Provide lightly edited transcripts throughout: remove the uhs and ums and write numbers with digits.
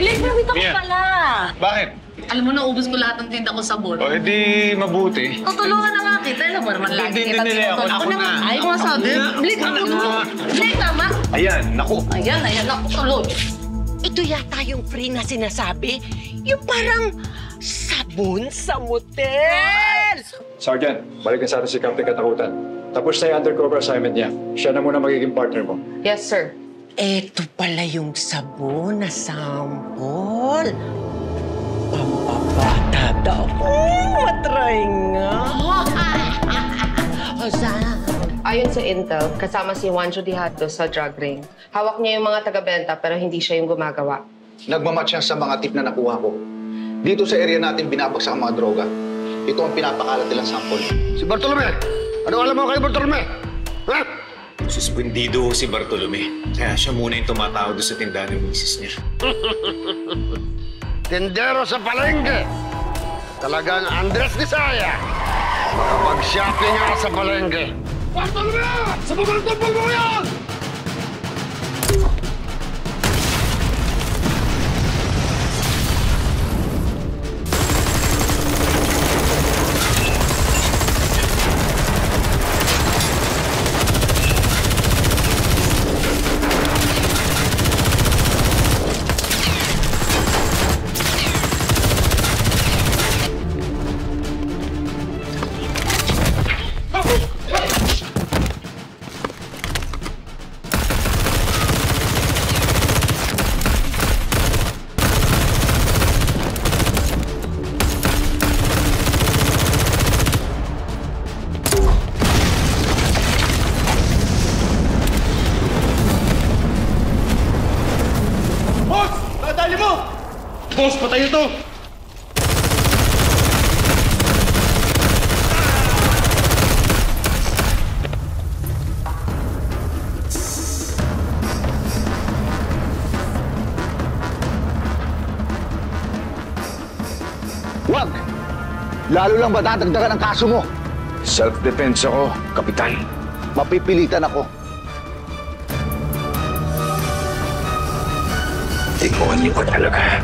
Blake, nandito ka pala. Bakit? Alam mo, naubos ko lahat ng tinda ko sabon. O, edi mabuti. Tutulungan na nga kita. Alam mo naman lagi kita tinutulungan. Ako naman. Ay, kung masabi. Blake, ano mo? Blake, tama? Ayan, naku. Ayan, naku, tuloy. Ito yata yung free na sinasabi. Yung parang sabon sa motel. Sergeant, balik na sa atin si Captain Katakutan. Tapos na yung undercover assignment niya. Siya na muna magiging partner mo. Yes, sir. Eto pala yung sabon na sample. Pampabata daw. Matry nga. Ayon sa Intel, kasama si Juancho Dihato sa drug ring. Hawak niya yung mga taga-benta pero hindi siya yung gumagawa. Nagmamatch siya sa mga tip na nakuha ko. Dito sa area natin binabagsak ang mga droga. Ito ang pinapakalat nilang sample. Si Bartolome! Ano alam mo kay Bartolome? Ha? Suspendido si Bartolome. Kaya siya muna yung tumatawag doon sa tindahan ng misis niya. Tendero sa palengke. Talagang Andres Disaya. Makapag-shopping nga sa palengke. Bartolome! Sa pagkakatampal mo yan! Boss, patay ito! Wag! Lalo lang ba dadagdagan ang kaso mo? Self-defense ako, Kapitan. Mapipilitan ako. Ikaw niyo ko talaga.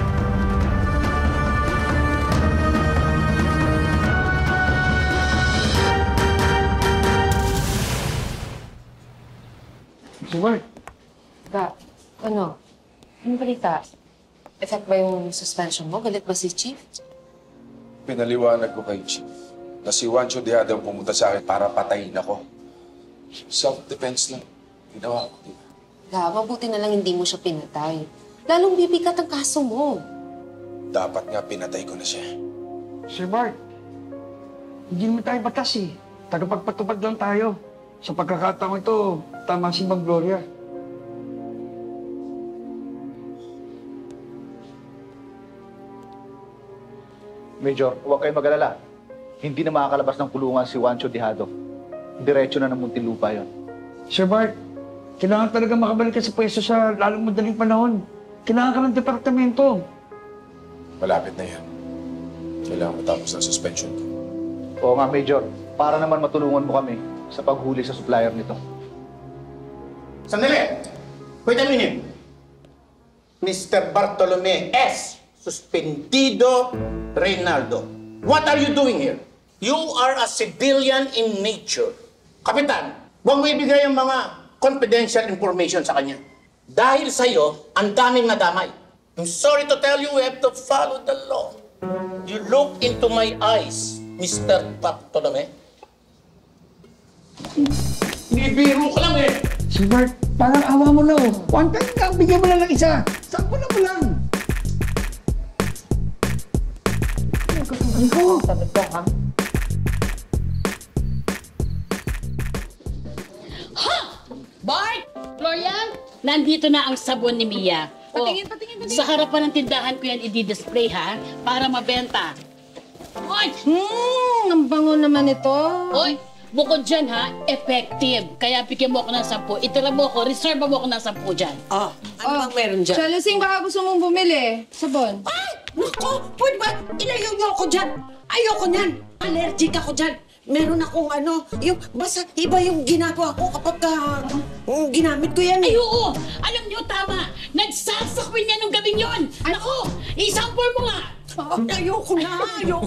Mark. Ano balita? Effect ba yung suspension mo? Galit ba si Chief? Pinaliwanag ko kay Chief na si Juancho Diada ang pumunta sa akin para patayin ako. Self-defense lang. Ginawa ko, di ba? Mabuti na lang hindi mo siya pinatay. Lalong bibigat ang kaso mo. Dapat nga pinatay ko na siya. Sir Bart, hindi naman tayo batas eh. Tagapagpatupad lang tayo. Sa pagkakataon ito, tama si Ma'am Gloria. Major, huwag kayong mag-alala. Hindi na makakalabas ng kulungan si Juancho Diado. Diretso na ng Muntinlupa yon. Sir Bart, kailangan talaga makabalik ka sa pwesto sa lalong madaling panahon. Kailangan ka ng departamento. Malapit na yan. Kailangan matapos ng suspension ko. Oo nga, Major. Para naman matulungan mo kami sa paghuli sa supplier nito. Sandali! Wait a minute. Mr. Bartolome S. Suspendido Reynaldo. What are you doing here? You are a civilian in nature. Kapitan, huwag mo ibigay ang mga confidential information sa kanya. Dahil sa'yo, ang daming nadamay. I'm sorry to tell you, we have to follow the law. You look into my eyes, Mr. Bartolome. Nibiro ka lang eh. Sir Bart, parang awa mo na oh. One time lang, bigyan mo lang ng isa. Sakpo na mo lang. Ano? Sabi ko, ha? Ha! Bart! Florian! Nandito na ang sabon ni Mia. Patingin. Sa harapan ng tindahan ko yan i-display ha, para mabenta. Oy! Ang bango naman ito. Oy! Bukod dyan ha, effective. Kaya bigyan mo ako ng 10. Itira mo ako, reserve mo ako ng 10 dyan. Ano bang meron dyan? Chalasing, baka gusto mong bumili. Sabon. Ay! Naku! Pwede ba? Ilayo niyo ako dyan. Ayoko niyan. Allergic ako dyan. Meron akong yung basta iba yung ginagawa ko kapag ginamit ko yan. Ay oo! Alam niyo tama! Nagsasaka open niya nung gabing yon. Naku, i-sample mo nga. Ayoko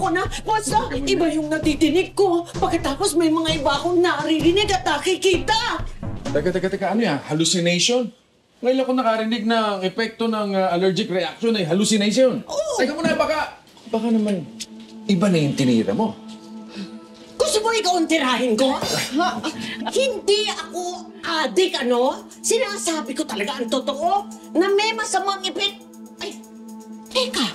na. Basta, iba yung natidinig ko. Pagkatapos may mga iba akong naririnig at nakikita. Teka, ano yan? Hallucination? Ngayon ako nakarinig na ang epekto ng allergic reaction ay hallucination. Oo. Teka muna, baka naman iba na yung tinira mo. Gusto mo ikaw ang tirahin ko? Hindi ako adik, ano? Sinasabi ko talaga ang totoo na may masamang epekto. Ay, teka.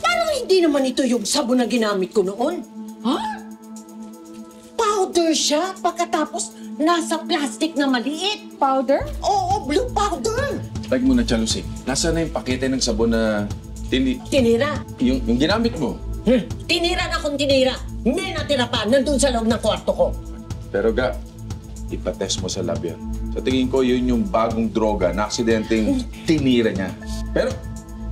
Parang hindi naman ito yung sabon na ginamit ko noon. Ha? Powder siya pagkatapos nasa plastic na maliit. Powder? Oo, blue powder. Like mo na, Chalusi. Nasaan na yung pakete ng sabon na Tinira. yung ginamit mo? Tinira na kung tinira. May natira pa nandun sa loob ng kwarto ko. Pero ga, ipatest mo sa lab yan. Sa tingin ko, yun yung bagong droga na aksidenteng tinira niya. Pero,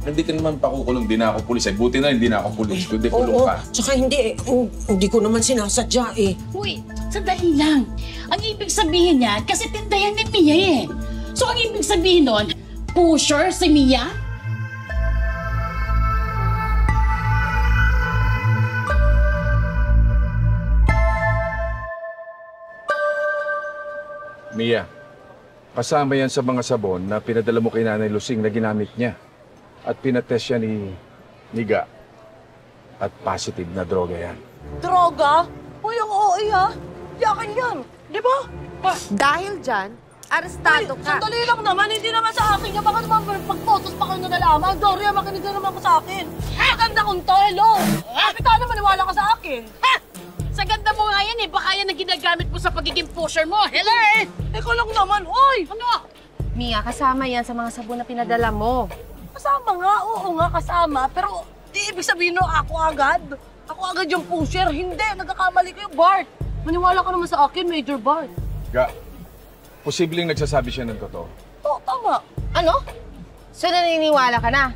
hindi ka naman pakukulong, di na ako pulis. Ay, buti na hindi na ako pulis. Kundi kulong ka. Tsaka hindi ko naman sinasadya eh. Uy, sandali lang. Ang ibig sabihin niya, kasi tindayan ni Mia eh. So ang ibig sabihin nun, pusher si Mia? Mia, kasama yan sa mga sabon na pinadala mo kay Nanay Lusing na ginamit niya. At pinatest siya ni Ga. At positive na droga yan. Droga? Uy, ang OA ha? Yakin yan, di ba? Dahil dyan, arestado ka. Sandali lang naman, hindi naman sa akin yan. Baka naman pag-photos pa kayo nalalaman. Doria, makinig na naman ko sa akin. Maganda kong to, hello! Kapitana, maniwala ka sa akin. Ha! Sa ganda mo nga yan eh, baka yan ang ginagamit mo sa pagiging pusher mo. Hello eh! Ikaw lang naman, oy! Ano? Mia, kasama yan sa mga sabon na pinadala mo. Kasama nga, oo nga, kasama. Pero di ibig sabihin no, ako agad. Ako agad yung pusher. Hindi, nagkakamali kayo, Bart. Maniwala ka naman sa akin, Major Bart. Ga, posibleng nagsasabi siya ng totoo. Oo, tama. Ano? So naniniwala ka na?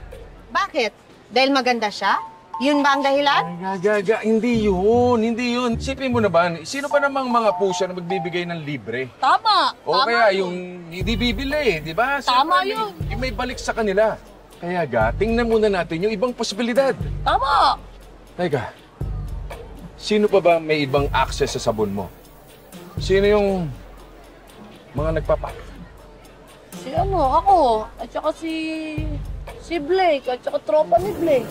Bakit? Dahil maganda siya? Yun ba ang dahilan? Ga, hindi yun. Isipin mo na ba, sino pa namang mga pusher na magbibigay ng libre? Tama. O tama kaya yun. yung hindi bibili, di ba? Tama Siyempre, yun. Yung may balik sa kanila. Kaya Ga, tingnan muna natin yung ibang posibilidad. Tama. Teka, sino pa ba may ibang access sa sabon mo? Sino yung mga nagpapak? Si ako. At saka si Blake. At saka tropa ni Blake.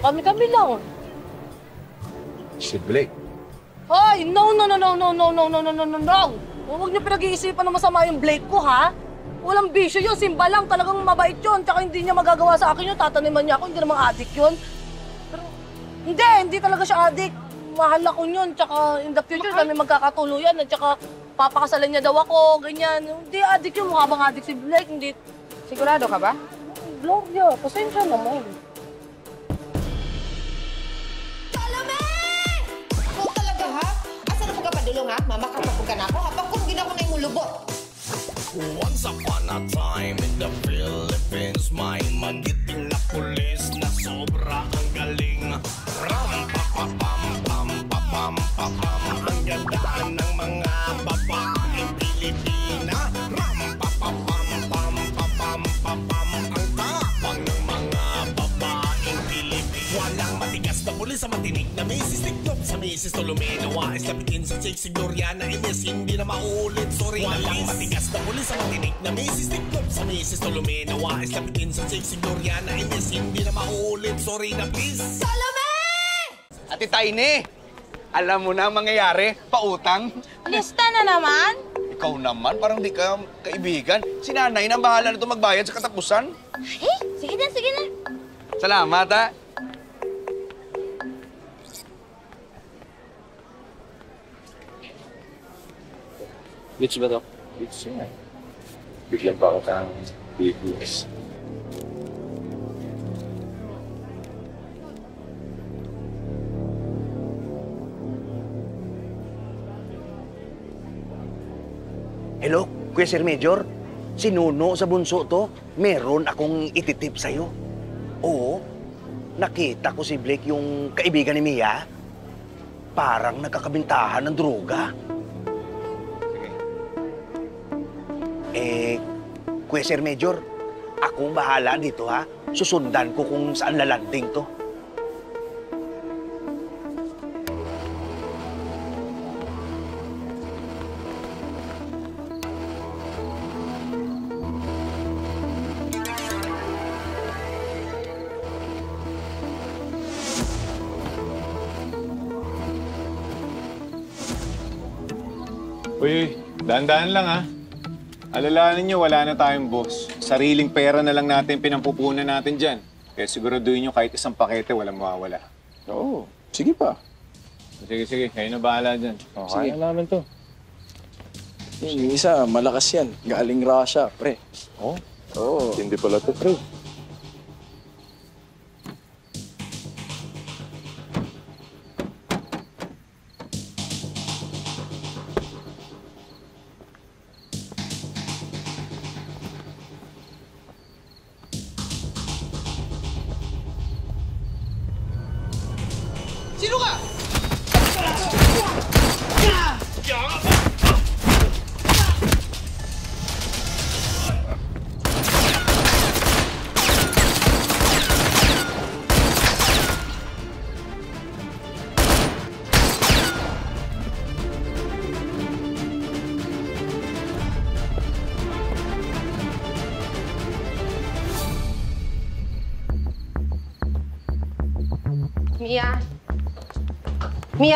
Kami lang. Si Blake. Hoy, no. Huwag niyo pinag-iisipan na masama yung Blake ko, ha? Walang bisyo yun, simba lang, talagang mabait yun. Tsaka hindi niya magagawa sa akin yun, tataniman niya ako, hindi namang addict yun. Pero, hindi talaga siya addict. Mahal ako yun, tsaka in the future kami magkakatuluyan, at tsaka papakasalan niya daw ako, ganyan. Hindi addict yun, mukha bang addict si Blake, hindi. Sigurado ka ba? Gloria, pasensya naman. Padulong ha, mamakapapog ka na ako habang kung ginawa na yung mulubot. Once upon a time in the Philippines, may magiting na pulis na sobra ang galing. Ram-pa-pa-pam-pam-pa-pam-pa-pam, ang gandaan ng mga babaeng Pilipina. Ram-pa-pa-pam-pam-pa-pam-pa-pam, ang tapang ng mga babaeng Pilipina. Walang matigas na pulis sa matinig na misis. Sa Mrs. Tolome, nawais na bikin sa Chicks Gloriana, inis, hindi na maulit, sorry na please. Walang matigas na pulis sa matinig na Mrs. Tiklop. Sa Mrs. Tolome, nawais na bikin sa Chicks Gloriana, inis, hindi na maulit, sorry na please. Tolome! Ate Tiny, alam mo na ang mangyayari, pautang. Lista na naman? Ikaw naman, parang di ka kaibigan. Si nanay na bahala na ito magbayad sa katapusan. Sige na. Salamat, ha? Bitch ba to? Bitch yun. Bigyan pa ako ng BBS. Hello, Kuya Sir Major. Si Nuno sa bunso to, meron akong ititip sa'yo. Oo, nakita ko si Blake yung kaibigan ni Mia. Parang nagkakabintahan ng droga. Kuya Sir Major, Akong bahala dito, ha? Susundan ko kung saan lalanding to. Uy, dahan-dahan lang ha. Alalahanin niyo, wala na tayong boss. Sariling pera na lang natin pinampupunan natin dyan. Kaya siguraduhin niyo kahit isang pakete, walang mawawala. Oo, sige pa. Sige, kayo na bahala dyan. Sige. Kaya namin to. Yung isa, malakas yan. Galing Russia, pre. Oo? Oo. Hindi pala to, pre. Sino ka?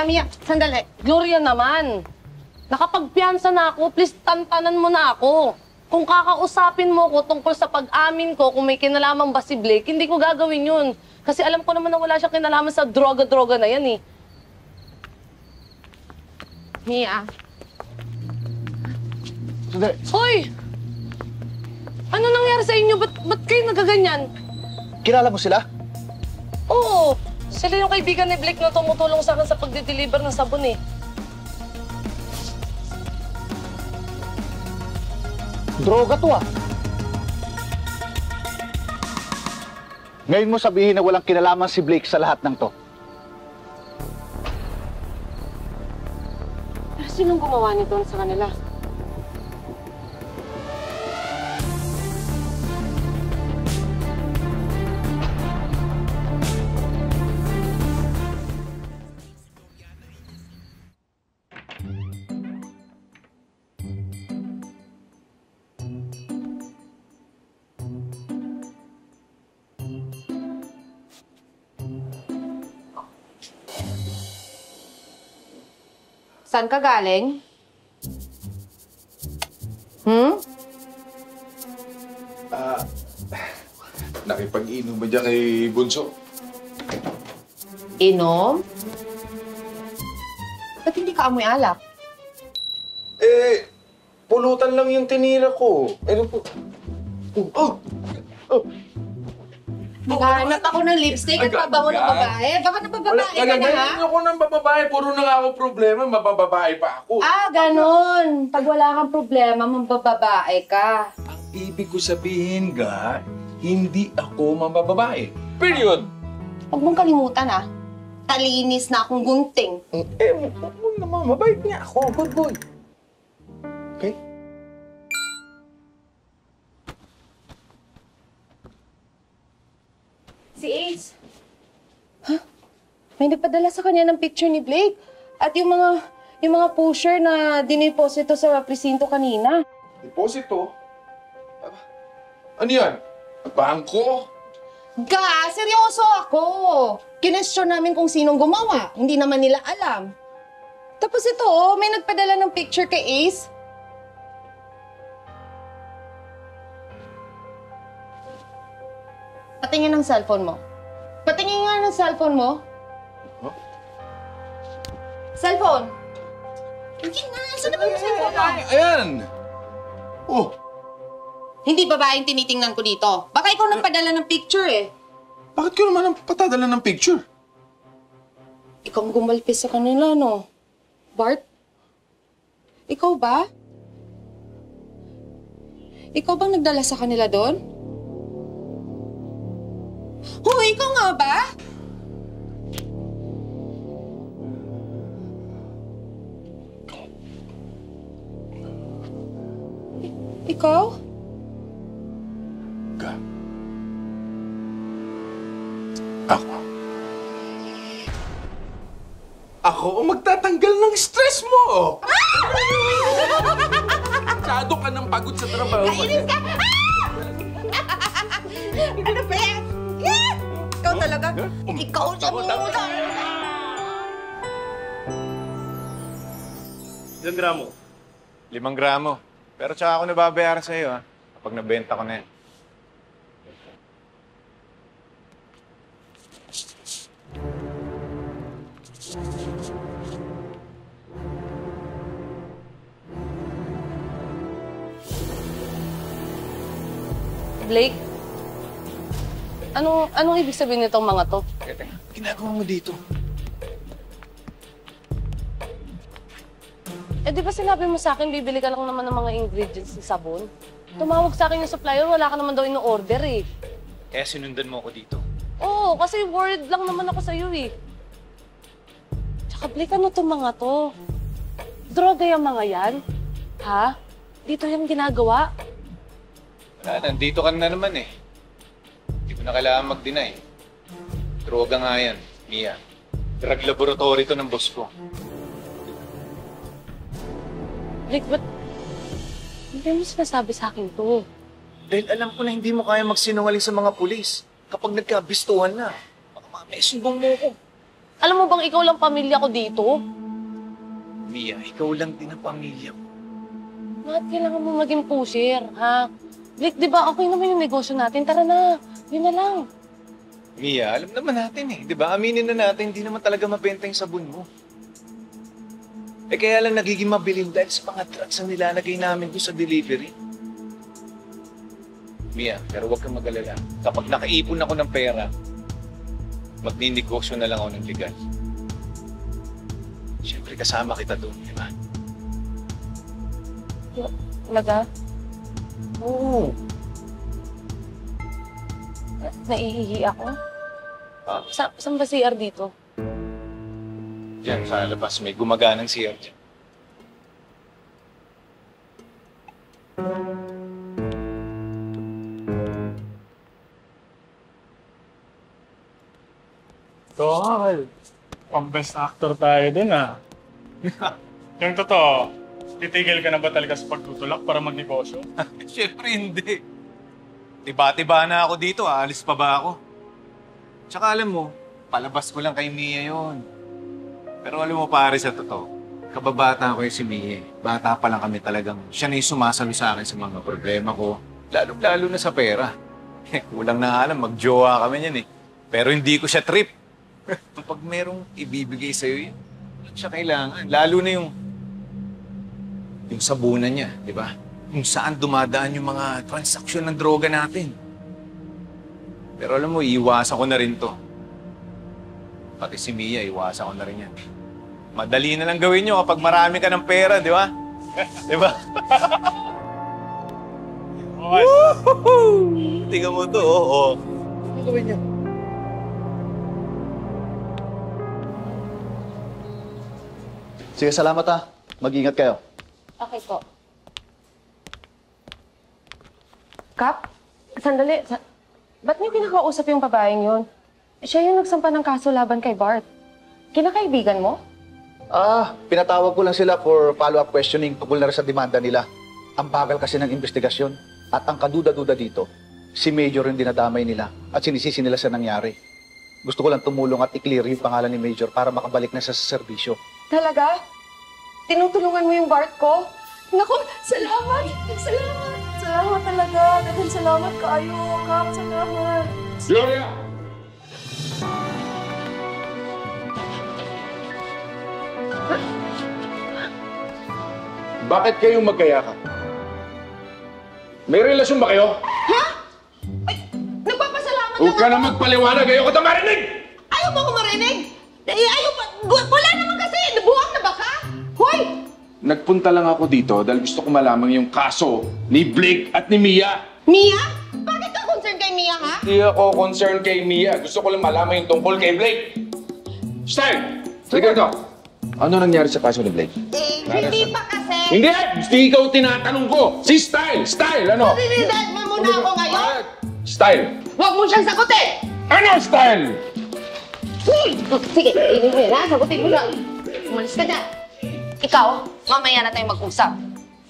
Mia, sandali. Gloria naman. Nakapagpiyansa na ako, please tantanan mo na ako. Kung kakausapin mo ko tungkol sa pag-amin ko, kung may kinalaman ba si Blake, hindi ko gagawin yun. Kasi alam ko naman na wala siyang kinalaman sa droga-droga na yan eh. Mia. Sandali. Hoy! Ano nangyari sa inyo? Ba't kayo nagaganyan? Kilala mo sila? Oo. Sila yung kaibigan ni Blake na tumutulong sa akin sa pagde-deliver ng sabon eh. Droga to ah. Ngayon mo sabihin na walang kinalaman si Blake sa lahat ng to. Pero sinong gumawa nito sa kanila? Saan ka galing? Nakipag-inom ba dyan kay Bunso? Inom? Ba't hindi ka amoy alak? Eh, pulutan lang yung tinira ko. Ano po? Naghahanap ako ng lipstick at pabango ng babae. Baka nabababae ka na, ha? Wala ako ng bababae. Puro na nga ako problema. Mabababae pa ako. Ah, ganun. Pag wala kang problema, mabababae ka. Ang ibig ko sabihin, ga, hindi ako mabababae. Period. Huwag mong kalimutan, ha? Talinis na akong gunting. Eh, huwag naman. Mabait nga ako. Good boy. Okay? Si Ace. Huh? May nagpadala sa kanya ng picture ni Blake. At yung mga pusher na diniposito sa presinto kanina. Deposito? Ano yan? Bangko? Ga, seryoso ako. Kinestyon namin kung sinong gumawa. Hindi naman nila alam. Tapos ito, may nagpadala ng picture kay Ace. Patingin ng cellphone mo. Patingin nga ng cellphone mo. Huh? Cellphone! Hindi nga. Saan naman yung cellphone mo? Ayan! Oh! Hindi babaeng tinitingnan ko dito. Baka ikaw nagpadala ng picture eh. Bakit ko naman ang patadala ng picture? Ikaw ang gumalpis sa kanila, no? Bart? Ikaw ba? Ikaw bang nagdala sa kanila doon? Oh, ikaw nga ba? Ikaw? ka. Ako ang magtatanggal ng stress mo! Masyado ka ng pagod sa trabaho. Kainis ka! Ano ba yan? Ikaw talaga? Ikaw sa muna! Ilang gramo? 5 gramo. Pero tsaka ako nababayaran sa iyo, ha? Kapag nabenta ko na yan. Blake, anong ibig sabihin nitong mga to? Ginagawa mo dito? Eh, di ba sinabi mo sa akin, bibili ka lang naman ng mga ingredients ng sabon? Tumawag sa akin yung supplier, wala ka naman daw ino-order eh. Kaya sinundan mo ako dito. Oo, kasi worried lang naman ako sa'yo eh. Tsaka Blake, ano itong mga to? Droga yung mga yan? Ha? Dito yung ginagawa? Wala, nandito ka na naman eh. Hindi ko na kailangan mag-deny. Droga nga yan, Mia. Drug laboratory to ng boss ko. Blake, ba't hindi mo sinasabi sa akin to? Dahil alam ko na hindi mo kaya magsinungaling sa mga pulis. Kapag nagkabistuhan na, baka mamaya sumbong mo ko. Alam mo bang ikaw lang pamilya ko dito? Mia, ikaw lang din ang pamilya ko. Bakit kailangan mo maging pusher, ha? Blake, di ba okay naman yung negosyo natin? Tara na, yun na lang. Mia, alam naman natin eh. Di ba? Aminin na natin, hindi naman talaga mabenta yung sabon mo. Eh kaya lang nagiging mabilin dahil sa mga drugs ang nilalagay namin doon sa delivery. Mia, pero huwag kang mag-alala. Kapag nakaipon ako ng pera, magninegosyo na lang ako ng legal. Siyempre kasama kita doon, di ba? Talaga? Oo. Naihihi ako? Ha? Saan ba CR dito? Diyan, sa labas. May gumaganang CR dyan. Tol, pang-best actor tayo dun ah. Yung totoo, titigil ka na ba talaga sa pagtutulak para magnegosyo? Siyempre hindi. Tiba-tiba na ako dito, aalis pa ba ako? Tsaka alam mo, palabas ko lang kay Mia yon. Pero alam mo pare sa totoo, kababata ko yung si Mia. Bata pa lang kami talagang siya na yung sumasalo sa akin sa mga problema ko. Lalo na sa pera. Kulang na alam, mag-jowa kami niyan eh. Pero hindi ko siya trip. Kapag merong ibibigay sa'yo yun, siya kailangan. Lalo na yung sabunan niya, di ba? Kung saan dumadaan yung mga transaksyon ng droga natin. Pero alam mo, iiwasan ko na rin to. Pati si Mia, iwasan ko na rin yan. Madali na lang gawin nyo kapag marami ka ng pera, di ba? Di ba? Woohoo! Tingnan mo to, oo. Ano gawin niya? Sige, salamat ha. Mag-ingat kayo. Okay po. Kap, sandali. Ba't niyo kinakausap yung babaeng yun? Siya yung nagsampa ng kaso laban kay Bart. Kinakaibigan mo? Pinatawag ko lang sila for follow-up questioning tungkol na rin sa demanda nila. Ang bagal kasi ng investigasyon. At ang kaduda-duda dito, si Major yung dinadamay nila at sinisisi nila sa nangyari. Gusto ko lang tumulong at i-clear yung pangalan ni Major para makabalik na siya sa serbisyo. Talaga? Tinutulungan mo yung Bart ko? Naku, salamat! Salamat! Salamat talaga! Dagan salamat kayo, Kap. Salamat! Gloria! Bakit kayo magkayakap? May relasyon ba kayo? Ha? Ay, nagpapasalamat Huwag ka na magpaliwanag! Ayoko na marinig! Ayaw mo ko marinig? Ayaw pa. Wala naman kasi. Nabuwag na ba ka? Hoy! Nagpunta lang ako dito dahil gusto ko malaman yung kaso ni Blake at ni Mia. Mia? Bakit ka concerned kay Mia, ha? Hindi ako concerned kay Mia. Gusto ko lang malaman yung tungkol kay Blake. Style! Sige ito. Ano nangyari sa kaso ni Blake? Hindi pa kasi. Hindi! Gusto ikaw tinatanong ko! Si Style! Style! Ano? Dad mo muna ako ngayon. Style! Huwag mo siyang sagutin! Ano style? Sige, hindi mo yan ha. Sagutin mo lang. Umalis ka dyan. Ikaw, mamaya na tayong mag-usap.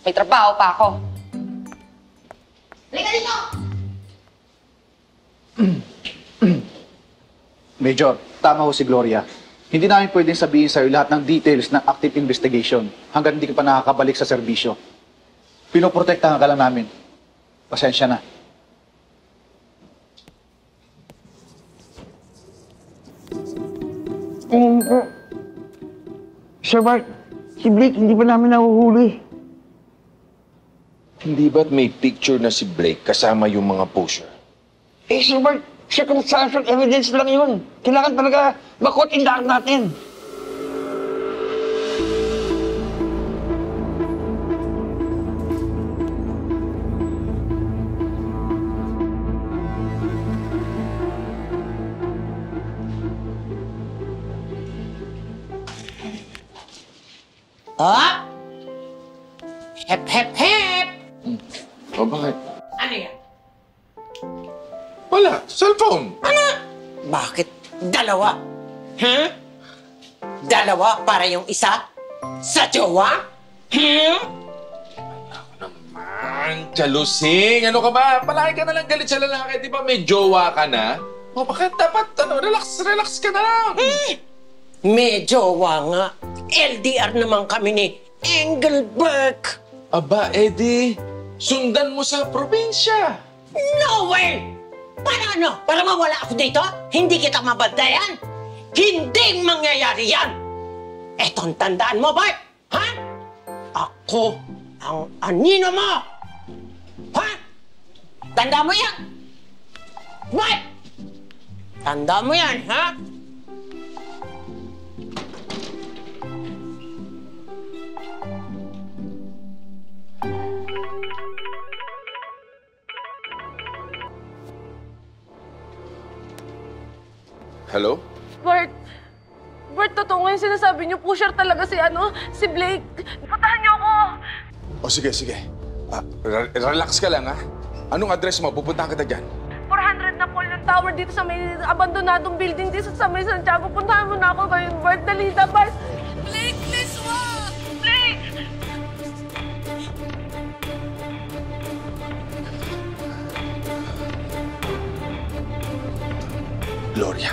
May trabaho pa ako. Halika dito! Major, tama ho si Gloria. Hindi namin pwedeng sabihin sa'yo lahat ng details ng active investigation hanggang hindi ka pa nakakabalik sa serbisyo. Pinoprotektahan ka lang namin. Pasensya na. Sir Bart, si Blake hindi pa namin nahuhuli. Hindi ba't may picture na si Blake kasama yung mga pusher? Eh, Sir Bart, circumstantial evidence lang yun. Kailangan talaga makot in dark natin. Ah? Hep, hep, hep! O bakit? Ano yan? Wala, cellphone. Ano? Bakit dalawa? Huh? Dalawa para yung isa? Sa jowa? Hmm? Man, Chalusing, ano ka ba? Palagi ka na lang galit sa lalaki, di ba may jowa ka na? O bakit dapat, relax ka na lang. May jowa nga. LDR naman kami ni Engelbert. Aba, Eddie, sundan mo sa probinsya. No way! Para ano? Para mawala ako dito? Hindi kita mabantayan? Hindi mangyayari yan! Eto ang tandaan mo, Bart! Ha? Ako ang anino mo! Ha? Tanda mo yan! Bart! Tanda mo yan, ha? Hello? Bart, totoo nga yung sinasabi niyo. Pusher talaga si Blake. Puntahan niyo ako. O sige. Relax ka lang, ha? Anong address mo? Pupuntahan kita dyan. 400 Napoleon Tower dito sa may abandonadong building dito sa may Santiago. Puntahan mo na ako ngayon, Bart. Dali na, Bart. Blake, please wag! Blake! Gloria.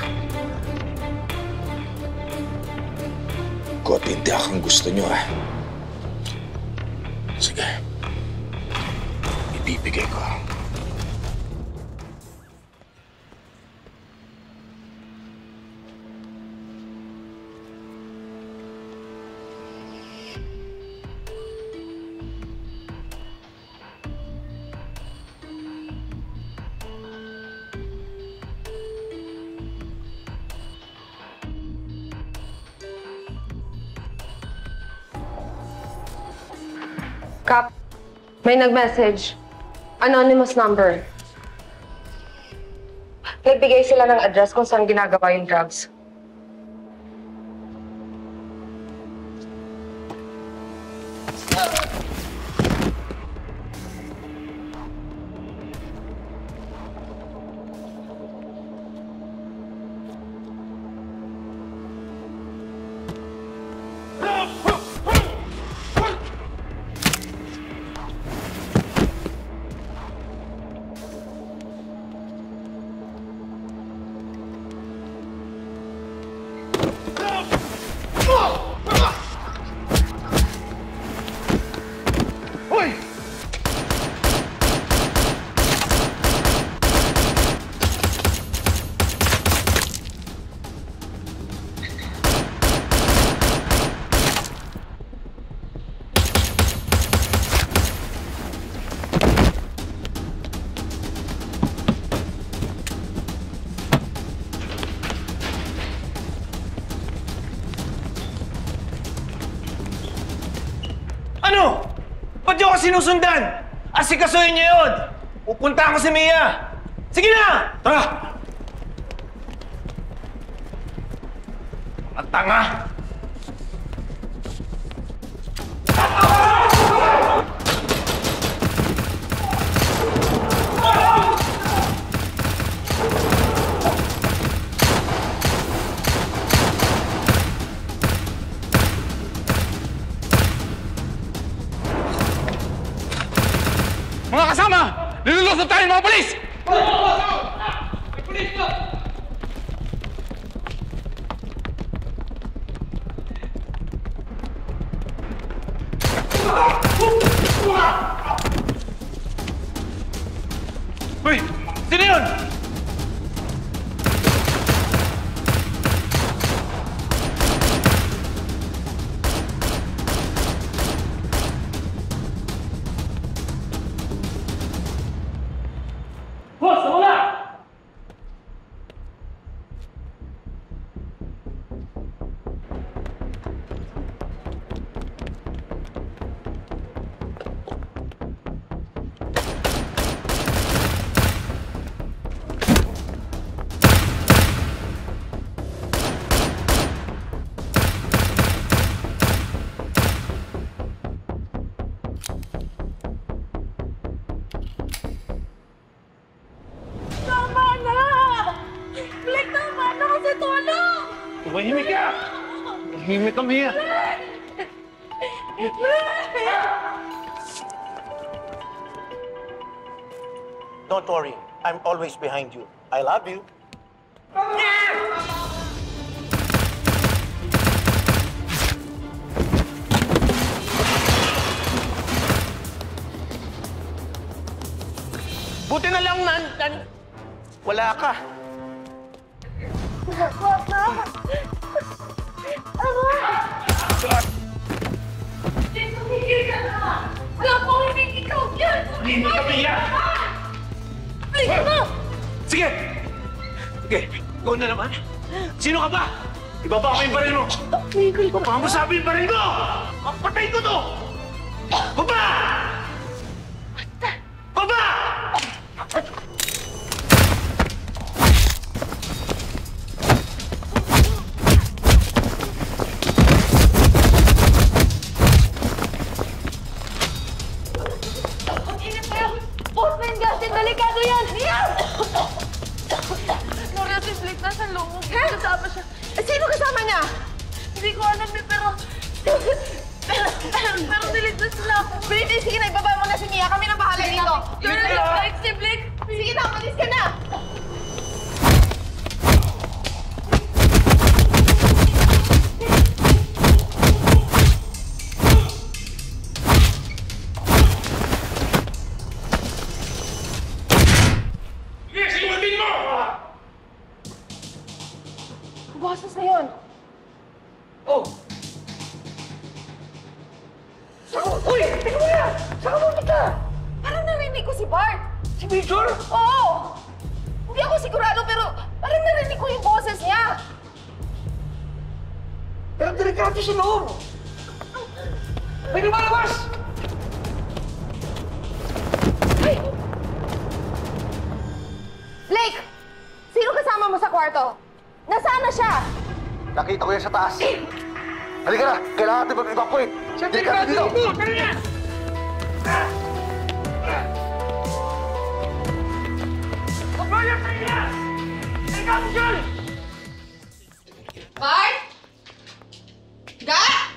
Kopintiyak ang gusto nyo, ha? Sige. Ibibigay ko. Kap, may nag-message. Anonymous number. Nagbigay sila ng address kung saan ginagawa yung drugs. Ano? Ba't niyo ako sinusundan? Asikasuhin niyo yun! Pupunta ako si Mia! Sige na! Tara! Ang tanga! Tumahimik ka! Tumahimik ka, Mia! Don't worry. I'm always behind you. I love you. Buti na lang wala ka. Tumigil ka na! Wala ko hindi ikaw yan! Hindi ka, Mia! Blake, ano? Sige! Sige, ikaw na naman. Sino ka ba? Ibaba ko yung baril mo. Baka mo sabi yung baril ko! Papatay ko to! Baba! Baba! Boss, Gasin, delikado yan! Yan! Gloria, si Blake nasa loob. Kasama siya. Sino kasama niya? Hindi ko alam eh, pero niligtas sila. Brady, sige na, ibaba mo na si Mia. Kami na bahala dito. Blake, si Blake! Sige na, umalis ka na! Boses na yun. Oh! Uy! Tingnan mo yan! Saka mo kita! Parang narinig ko si Bart. Si Major? Oo! Hindi ako sigurado pero parang narinig ko yung boses niya. Pero delikado sa loob! May lumalabas! Ay! Blake! Sino kasama mo sa kwarto? Nasaan na siya? Nakita ko yan sa taas. Halika na! Kailangan natin mag-evacuate! Halika na dito! Bart? Ga?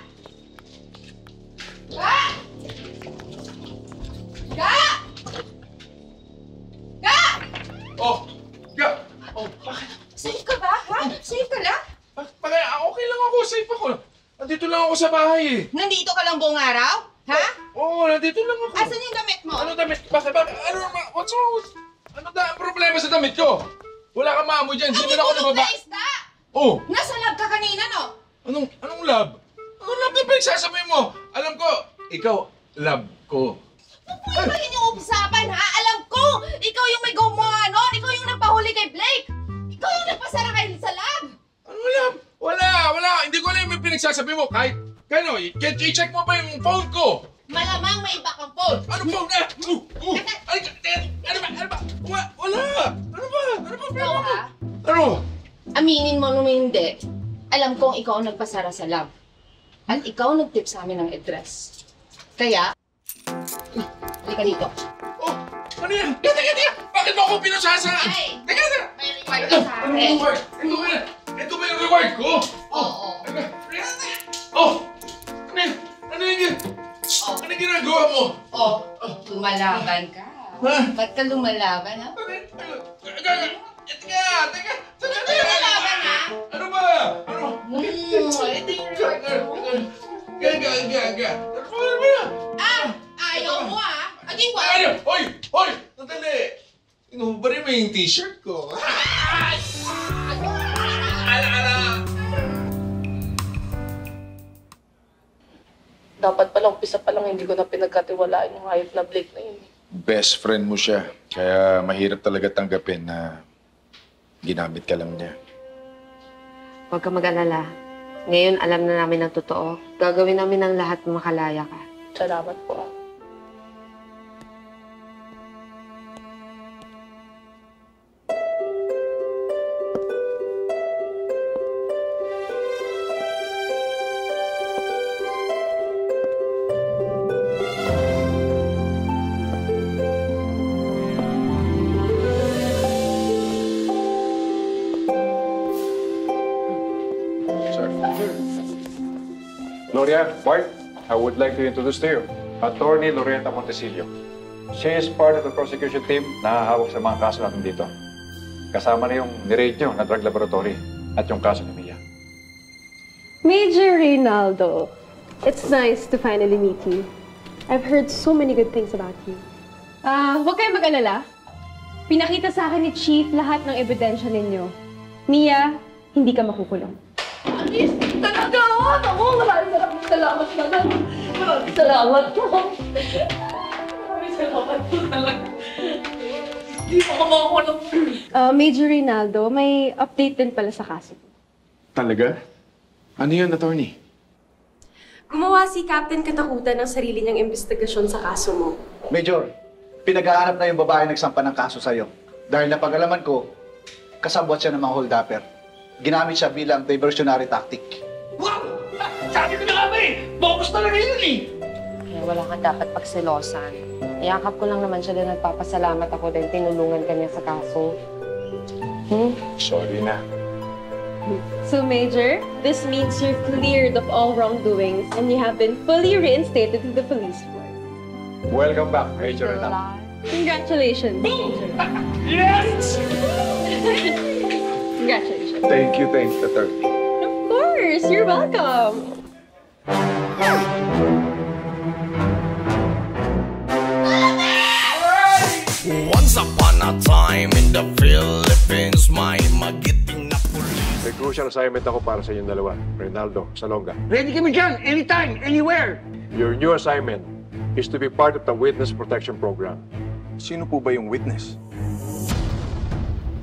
Ga? Ga? Ga? Oh! Ga! Oh, bakit? Safe ka ba? Ha? Safe ka lang? Bakit? Okay lang ako. Safe ako. Nandito lang ako sa bahay eh. Nandito ka lang buong araw? Ha? Oo, nandito lang ako. Asan yung damit mo? Ano damit? Bakit? Ano? What's wrong with... Ano ang problema sa damit ko? Wala kang maamoy dyan. Hindi na ako nababa. Na isda! Oh! Nasa lab ka kanina, no? Anong lab? Anong lab na pinagsasabi mo? Alam ko, ikaw, lab ko. Ano ba yun yung usapan, ha? Alam ko! Ikaw yung may gumawa nun! Ikaw yung nagpahuli kay Blake! Ikaw yung nagpasara kay sa lab! Ano lab? Wala. Hindi ko alam yung pinagsasabi mo. Kahit, i-check mo ba yung phone ko? Malamang may iba kang phone! Ano phone? Ano ba? Wala! Ano ba? Ikaw, ha? Ano? Aminin mo nung hindi. Alam kong ikaw ang nagpasara sa lab. At ikaw ang nag-tip sa amin ng address. Kaya, halika dito. Oh! Ano yan? Teka! Bakit mo ako pinasasara? Ay! Teka! May reward ka sa akin. Ito ba yung reward ko? Oo. Oh! Ano yun? Ano yung ginagawa mo? Lumalaban ka. Ba't ka lumalaban, ha? Teka! Lumalaban, ha? Ano ba? Ano? Ito yung reward ko. Gaga. Ayaw mo, ha? Aging wala. Ano? Hoy! Natali! Inubarin mo yung t-shirt ko. Dapat pala, umpisa pa lang, hindi ko na pinagkatiwalaan yung hayop na Blake na yun. Best friend mo siya. Kaya mahirap talaga tanggapin na ginamit ka lang niya. Huwag ka mag-alala. Ngayon, alam na namin ang totoo. Gagawin namin ang lahat makalaya ka. Salamat po. Gloria, Bart, I would like to introduce to you Attorney Loretta Montesillo. She is part of the prosecution team na hahawak sa mga kaso natin dito. Kasama na yung ni-rate nyo na drug laboratory at yung kaso ni Mia. Major Reynaldo, it's nice to finally meet you. I've heard so many good things about you. Huwag kayong mag-alala. Pinakita sa akin ni Chief lahat ng ebidensya ninyo. Mia, hindi ka makukulong. Anis, talaga! Ako, maraming salamat na lang. Maraming salamat po. Maraming salamat po talaga. Hindi po ako makakulong. Major Reynaldo, may update din pala sa kaso. Talaga? Ano yun, attorney? Gumawa si Captain Katakutan ng sarili niyang investigasyon sa kaso mo. Major, pinaghahanap na yung babae nagsampa ng kaso sa'yo. Dahil napag-alaman ko, kasabwat siya ng mga hold-upper. Ginamit siya bilang diversionary tactic. Wow! Sabi ko na nga ba eh! Bogus talaga yun eh! Kaya wala kang dapat pagsilosan. Iyakap ko lang naman siya din nagpapasalamat ako din tinulungan kanya sa kaso. Sorry na. So, Major, this means you're cleared of all wrongdoings and you have been fully reinstated to the police force. Welcome back, Major Reynaldo. Congratulations, Major. Yes! Congratulations. Thank you, attorney. Of course, you're welcome. Once upon a time in the Philippines, may magiting na pulis. May crucial assignment ako para sa inyong dalawa, Reynaldo, Salonga. Ready kami dyan, anytime, anywhere. Your new assignment is to be part of the Witness Protection Program. Sino po ba yung witness?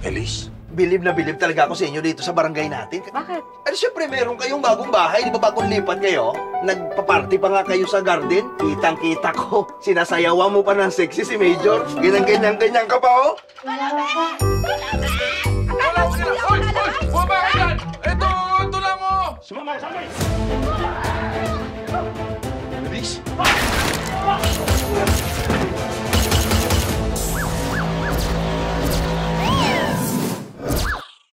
Elise? Bilib na bilib talaga ako sa inyo dito sa barangay natin. Bakit? Ano siyempre meron kayong bagong bahay, di ba bagong lipat kayo? Nagpa-party pa nga kayo sa garden. Kitang-kita ko. Sinasayawan mo pa ng sexy si Major. Ganyan-ganyan ka pa, oh. Wala ba?